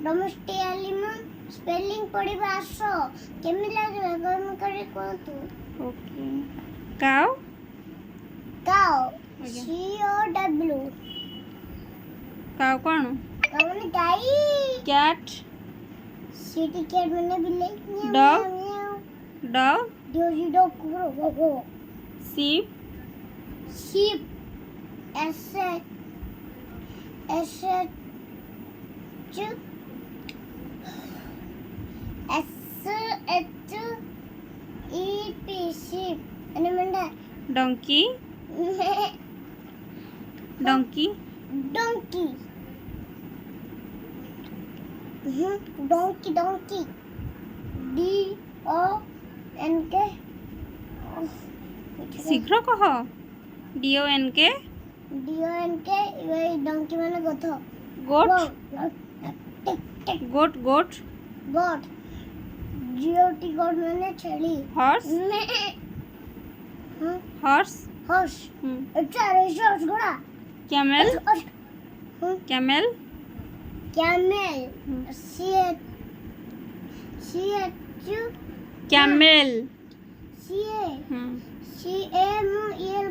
domestic animal spelling पढ़िबा आसो केमि लागला गरम करी कोतु ओके काउ काउ आज्ञा COW काउ कौन काउ माने गाई कैट सिटी कैट माने बिल्ली डॉग डॉग डोजी डॉग कुकुर sheep sheep S S H E P sheep आणि म्हणता donkey donkey donkey donkey DONK शीघ्र कह DONK DONK ये donkey माने गध goat goat goat goat GOT goat माने छेली horse horse horse अच्छा रेस घोड़ा camel camel camel camel CAMEL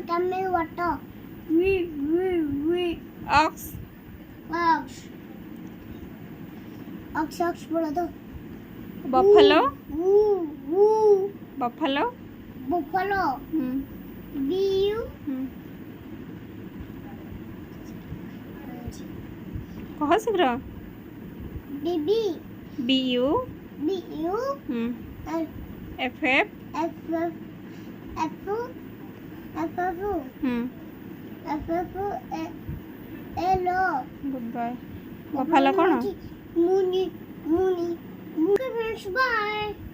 camel water ox ox बोला तो buffalo buffalo buffalo BU कह शीघ्र BB BU BU FF Hello good bye buffalo कौन Mooney Bye